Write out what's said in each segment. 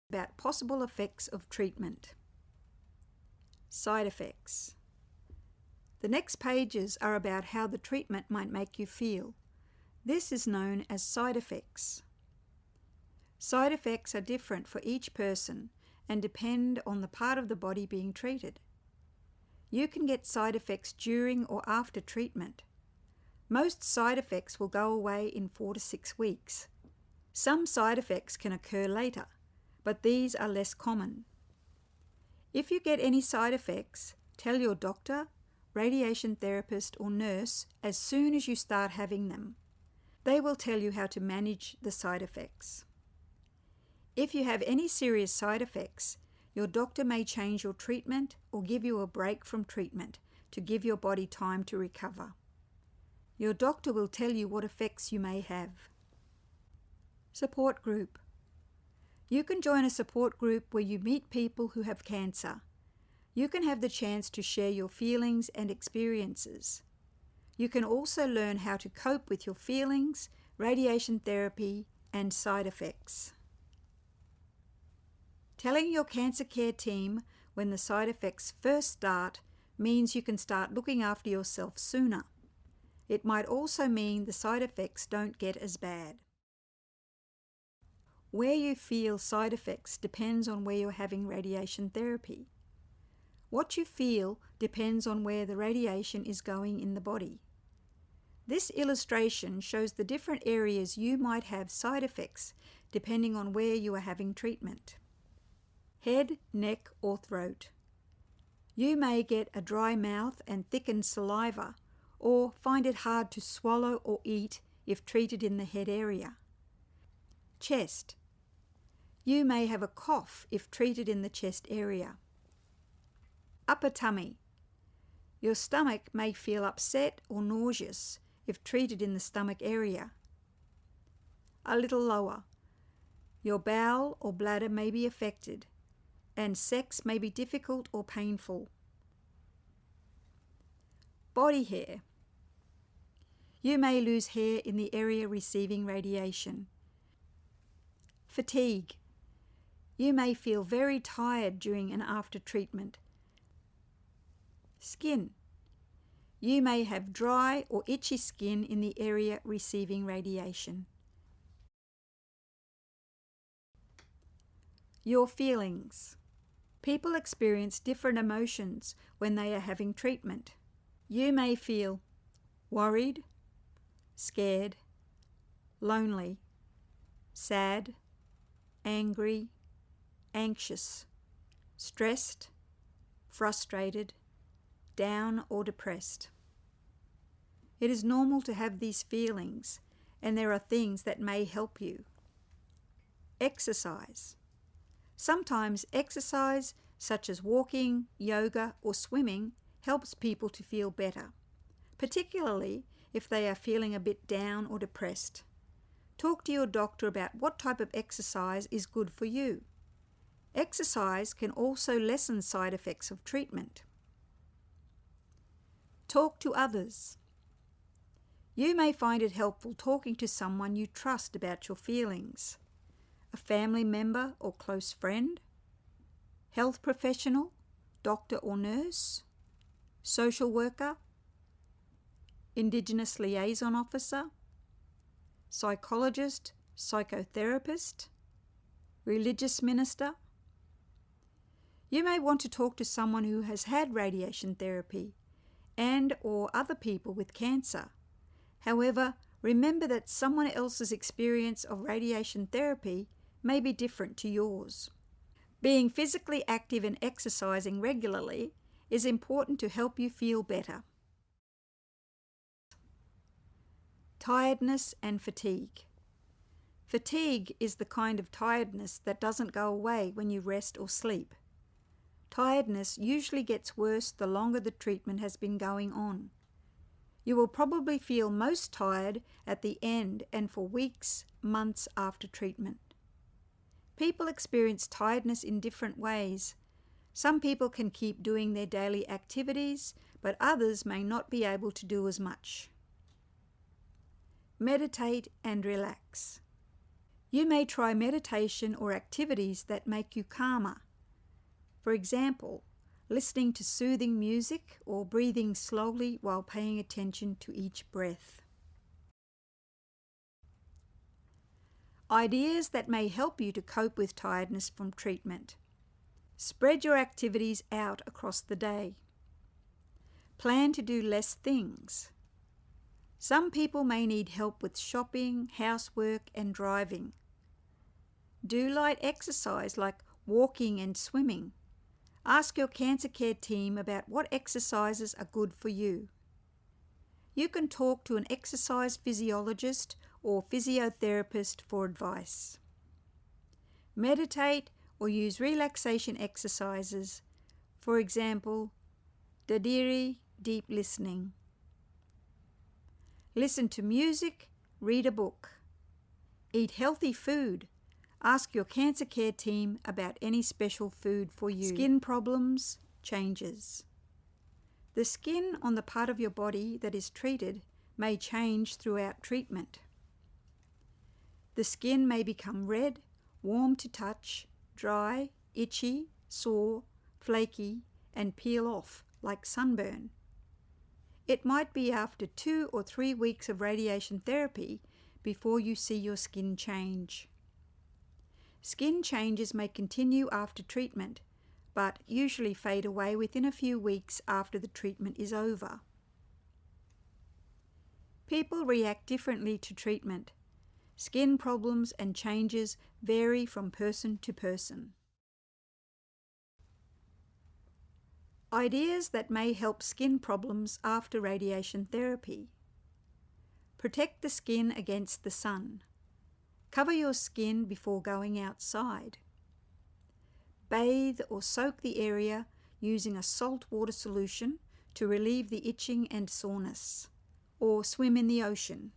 about possible effects of treatment. Side effects. The next pages are about how the treatment might make you feel. This is known as side effects. Side effects are different for each person and depend on the part of the body being treated. You can get side effects during or after treatment. Most side effects will go away in 4 to 6 weeks. Some side effects can occur later, but these are less common. If you get any side effects, tell your doctor, radiation therapist or nurse as soon as you start having them. They will tell you how to manage the side effects. If you have any serious side effects, your doctor may change your treatment or give you a break from treatment to give your body time to recover. Your doctor will tell you what effects you may have. Support group. You can join a support group where you meet people who have cancer. You can have the chance to share your feelings and experiences. You can also learn how to cope with your feelings, radiation therapy, and side effects. Telling your cancer care team when the side effects first start means you can start looking after yourself sooner. It might also mean the side effects don't get as bad. Where you feel side effects depends on where you're having radiation therapy. What you feel depends on where the radiation is going in the body. This illustration shows the different areas you might have side effects depending on where you are having treatment. Head, neck or throat. You may get a dry mouth and thickened saliva or find it hard to swallow or eat if treated in the head area. Chest. You may have a cough if treated in the chest area. Upper tummy. Your stomach may feel upset or nauseous if treated in the stomach area. A little lower. Your bowel or bladder may be affected, and sex may be difficult or painful. Body hair. You may lose hair in the area receiving radiation. Fatigue. You may feel very tired during and after treatment. Skin. You may have dry or itchy skin in the area receiving radiation. Your feelings. People experience different emotions when they are having treatment. You may feel worried, scared, lonely, sad, angry, anxious, stressed, frustrated, down or depressed. It is normal to have these feelings, and there are things that may help you. Exercise. Sometimes exercise, such as walking, yoga, or swimming, helps people to feel better, particularly if they are feeling a bit down or depressed. Talk to your doctor about what type of exercise is good for you. Exercise can also lessen side effects of treatment. Talk to others. You may find it helpful talking to someone you trust about your feelings. A family member or close friend, health professional, doctor or nurse, social worker, Indigenous liaison officer, psychologist, psychotherapist, religious minister. You may want to talk to someone who has had radiation therapy and or other people with cancer. However, remember that someone else's experience of radiation therapy may be different to yours. Being physically active and exercising regularly is important to help you feel better. Tiredness and fatigue. Fatigue is the kind of tiredness that doesn't go away when you rest or sleep. Tiredness usually gets worse the longer the treatment has been going on. You will probably feel most tired at the end and for weeks, months after treatment. People experience tiredness in different ways. Some people can keep doing their daily activities, but others may not be able to do as much. Meditate and relax. You may try meditation or activities that make you calmer. For example, listening to soothing music or breathing slowly while paying attention to each breath. Ideas that may help you to cope with tiredness from treatment. Spread your activities out across the day. Plan to do less things. Some people may need help with shopping, housework, and driving. Do light exercise like walking and swimming. Ask your cancer care team about what exercises are good for you. You can talk to an exercise physiologist or physiotherapist for advice. Meditate or use relaxation exercises, for example, Dadiri, deep listening. Listen to music, read a book. Eat healthy food. Ask your cancer care team about any special food for you. Skin problems, changes. The skin on the part of your body that is treated may change throughout treatment. The skin may become red, warm to touch, dry, itchy, sore, flaky, and peel off like sunburn. It might be after 2 or 3 weeks of radiation therapy before you see your skin change. Skin changes may continue after treatment, but usually fade away within a few weeks after the treatment is over. People react differently to treatment. Skin problems and changes vary from person to person. Ideas that may help skin problems after radiation therapy. Protect the skin against the sun. Cover your skin before going outside. Bathe or soak the area using a salt water solution to relieve the itching and soreness, or swim in the ocean.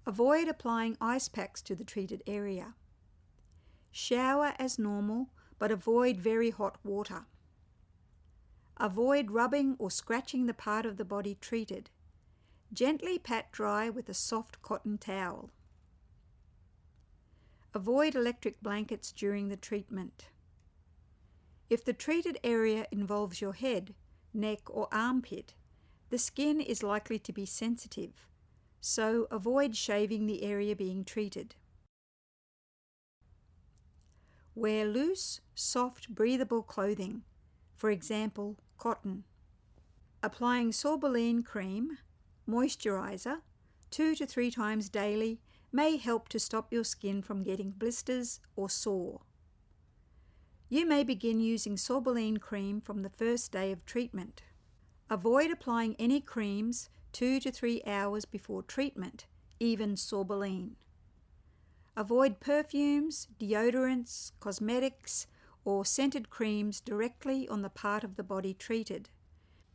Avoid applying ice packs to the treated area. Shower as normal, but avoid very hot water. Avoid rubbing or scratching the part of the body treated. Gently pat dry with a soft cotton towel. Avoid electric blankets during the treatment. If the treated area involves your head, neck, or armpit, the skin is likely to be sensitive, so avoid shaving the area being treated. Wear loose, soft, breathable clothing, for example, cotton. Applying Sorbolene cream, moisturizer, 2 to 3 times daily may help to stop your skin from getting blisters or sore. You may begin using Sorbolene cream from the first day of treatment. Avoid applying any creams 2 to 3 hours before treatment, even Sorbolene. Avoid perfumes, deodorants, cosmetics, or scented creams directly on the part of the body treated.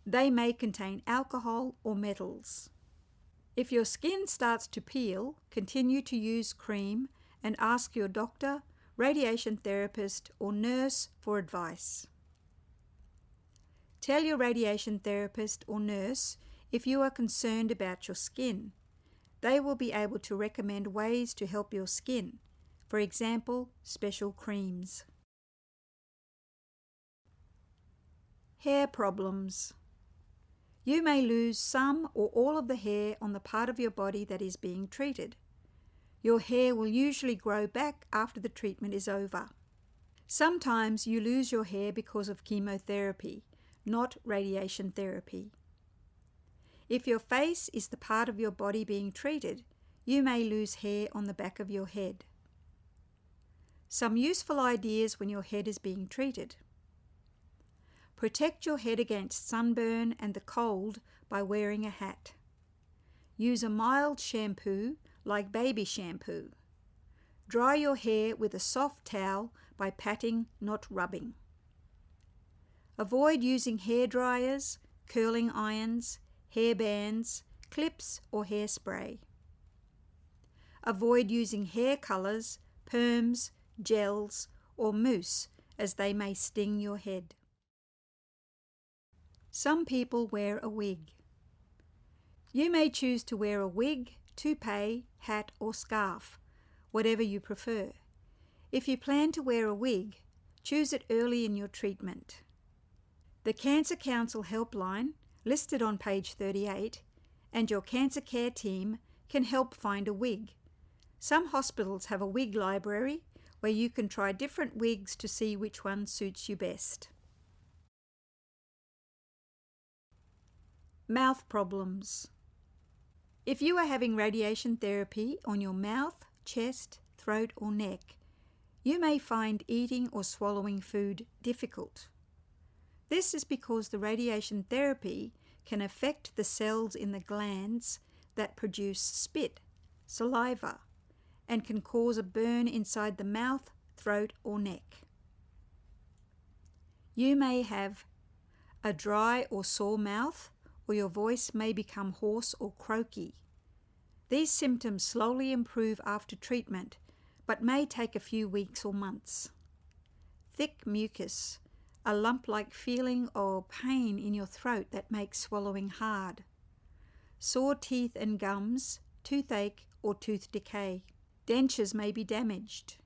They may contain alcohol or metals. If your skin starts to peel, continue to use cream and ask your doctor, radiation therapist, or nurse for advice. Tell your radiation therapist or nurse if you are concerned about your skin. They will be able to recommend ways to help your skin, for example, special creams. Hair problems. You may lose some or all of the hair on the part of your body that is being treated. Your hair will usually grow back after the treatment is over. Sometimes you lose your hair because of chemotherapy, not radiation therapy. If your face is the part of your body being treated, you may lose hair on the back of your head. Some useful ideas when your head is being treated. Protect your head against sunburn and the cold by wearing a hat. Use a mild shampoo like baby shampoo. Dry your hair with a soft towel by patting, not rubbing. Avoid using hair dryers, curling irons, hair bands, clips, or hairspray. Avoid using hair colours, perms, gels, or mousse as they may sting your head. Some people wear a wig. You may choose to wear a wig, toupee, hat or scarf, whatever you prefer. If you plan to wear a wig, choose it early in your treatment. The Cancer Council helpline, listed on page 38, and your cancer care team can help find a wig. Some hospitals have a wig library where you can try different wigs to see which one suits you best. Mouth problems. If you are having radiation therapy on your mouth, chest, throat or neck, you may find eating or swallowing food difficult. This is because the radiation therapy can affect the cells in the glands that produce spit, saliva, and can cause a burn inside the mouth, throat or neck. You may have a dry or sore mouth, or your voice may become hoarse or croaky. These symptoms slowly improve after treatment, but may take a few weeks or months. Thick mucus, a lump-like feeling or pain in your throat that makes swallowing hard. Sore teeth and gums, toothache or tooth decay. Dentures may be damaged.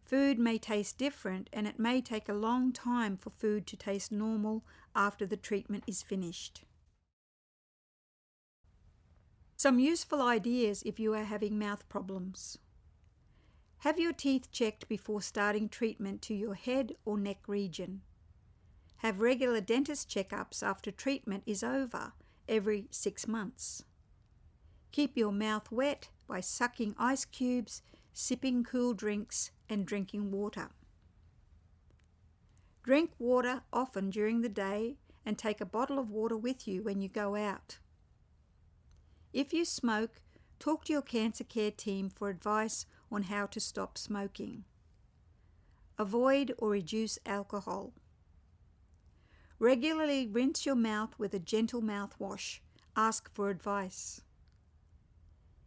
Food may taste different, and it may take a long time for food to taste normal after the treatment is finished. Some useful ideas if you are having mouth problems. Have your teeth checked before starting treatment to your head or neck region. Have regular dentist checkups after treatment is over every 6 months. Keep your mouth wet by sucking ice cubes, sipping cool drinks, and drinking water. Drink water often during the day and take a bottle of water with you when you go out. If you smoke, talk to your cancer care team for advice on how to stop smoking. Avoid or reduce alcohol. Regularly rinse your mouth with a gentle mouthwash. Ask for advice.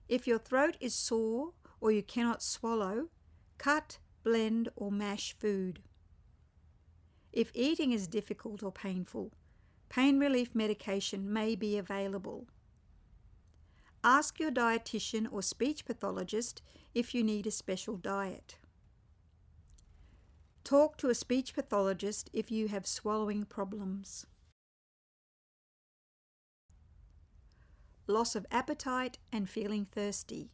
If your throat is sore or you cannot swallow, cut, blend or mash food. If eating is difficult or painful, pain relief medication may be available. Ask your dietitian or speech pathologist if you need a special diet. Talk to a speech pathologist if you have swallowing problems. Loss of appetite and feeling thirsty.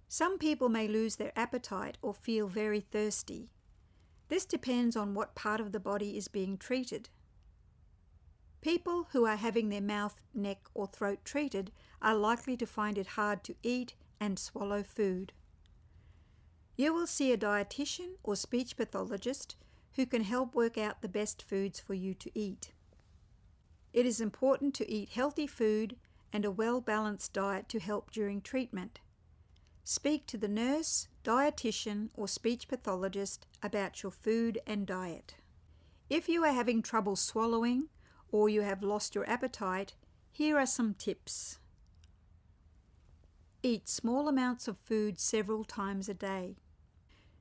Some people may lose their appetite or feel very thirsty. This depends on what part of the body is being treated. People who are having their mouth, neck or throat treated are likely to find it hard to eat and swallow food. You will see a dietitian or speech pathologist who can help work out the best foods for you to eat. It is important to eat healthy food and a well-balanced diet to help during treatment. Speak to the nurse, dietitian or speech pathologist about your food and diet. If you are having trouble swallowing or you have lost your appetite, here are some tips. Eat small amounts of food several times a day.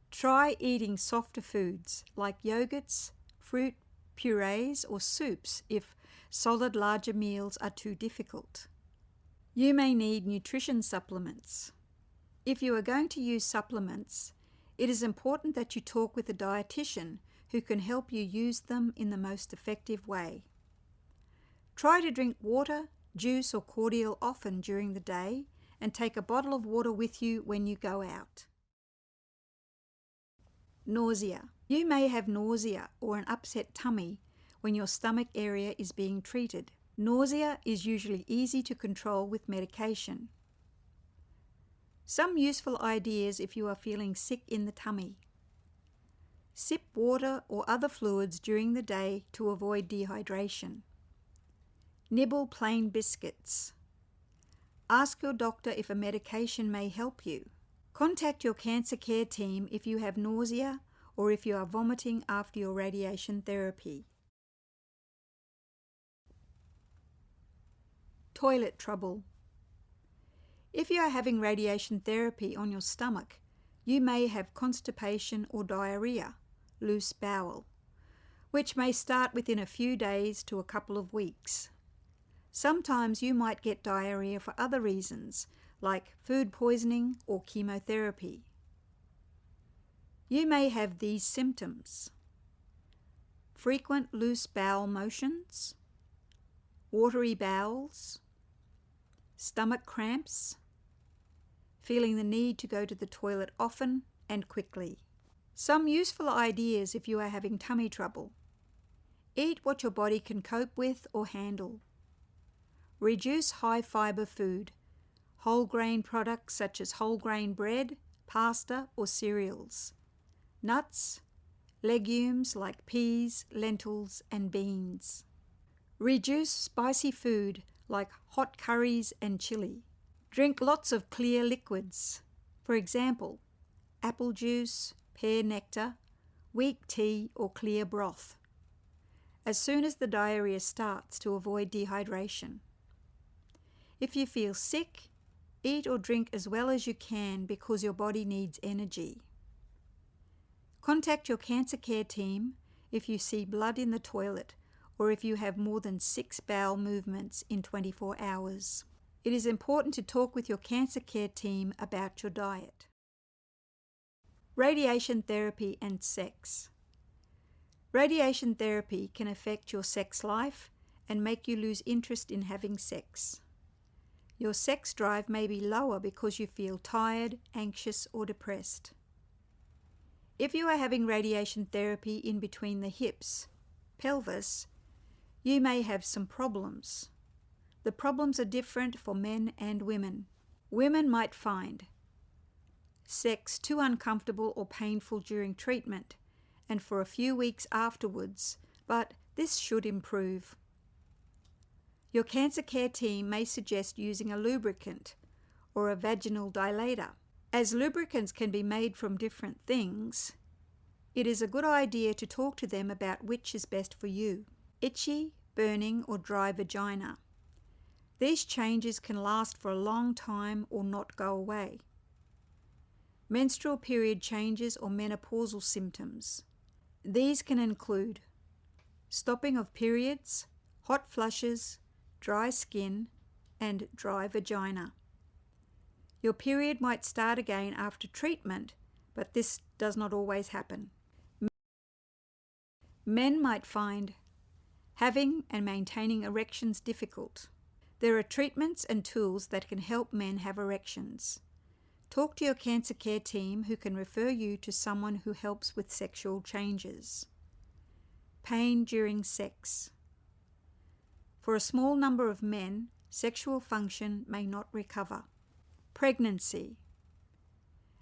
Try eating softer foods like yogurts, fruit, purees or soups if solid larger meals are too difficult. You may need nutrition supplements. If you are going to use supplements, it is important that you talk with a dietitian who can help you use them in the most effective way. Try to drink water, juice or cordial often during the day and take a bottle of water with you when you go out. Nausea. You may have nausea or an upset tummy when your stomach area is being treated. Nausea is usually easy to control with medication. Some useful ideas if you are feeling sick in the tummy. Sip water or other fluids during the day to avoid dehydration. Nibble plain biscuits. Ask your doctor if a medication may help you. Contact your cancer care team if you have nausea or if you are vomiting after your radiation therapy. Toilet trouble. If you are having radiation therapy on your stomach, you may have constipation or diarrhea, loose bowel, which may start within a few days to a couple of weeks. Sometimes you might get diarrhea for other reasons, like food poisoning or chemotherapy. You may have these symptoms: frequent loose bowel motions, watery bowels, stomach cramps, feeling the need to go to the toilet often and quickly. Some useful ideas if you are having tummy trouble: eat what your body can cope with or handle. Reduce high-fibre food, whole grain products such as whole grain bread, pasta or cereals, nuts, legumes like peas, lentils and beans. Reduce spicy food like hot curries and chili. Drink lots of clear liquids, for example, apple juice, pear nectar, weak tea or clear broth, as soon as the diarrhea starts, to avoid dehydration. If you feel sick, eat or drink as well as you can because your body needs energy. Contact your cancer care team if you see blood in the toilet or if you have more than 6 bowel movements in 24 hours. It is important to talk with your cancer care team about your diet. Radiation therapy and sex. Radiation therapy can affect your sex life and make you lose interest in having sex. Your sex drive may be lower because you feel tired, anxious, or depressed. If you are having radiation therapy in between the hips, pelvis, you may have some problems. The problems are different for men and women. Women might find sex too uncomfortable or painful during treatment and for a few weeks afterwards, but this should improve. Your cancer care team may suggest using a lubricant or a vaginal dilator. As lubricants can be made from different things, it is a good idea to talk to them about which is best for you. Itchy, burning, or dry vagina. These changes can last for a long time or not go away. Menstrual period changes or menopausal symptoms. These can include stopping of periods, hot flushes, dry skin, and dry vagina. Your period might start again after treatment, but this does not always happen. Men might find having and maintaining erections difficult. There are treatments and tools that can help men have erections. Talk to your cancer care team who can refer you to someone who helps with sexual changes. Pain during sex. For a small number of men, sexual function may not recover. Pregnancy.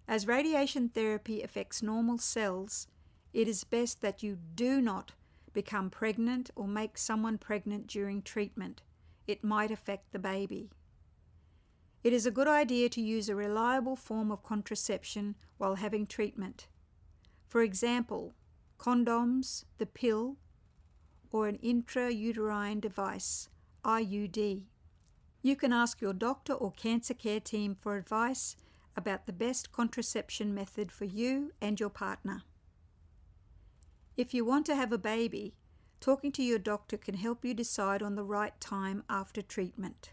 As radiation therapy affects normal cells, it is best that you do not become pregnant or make someone pregnant during treatment. It might affect the baby. It is a good idea to use a reliable form of contraception while having treatment. For example, condoms, the pill, or an intrauterine device, IUD. You can ask your doctor or cancer care team for advice about the best contraception method for you and your partner. If you want to have a baby, talking to your doctor can help you decide on the right time after treatment.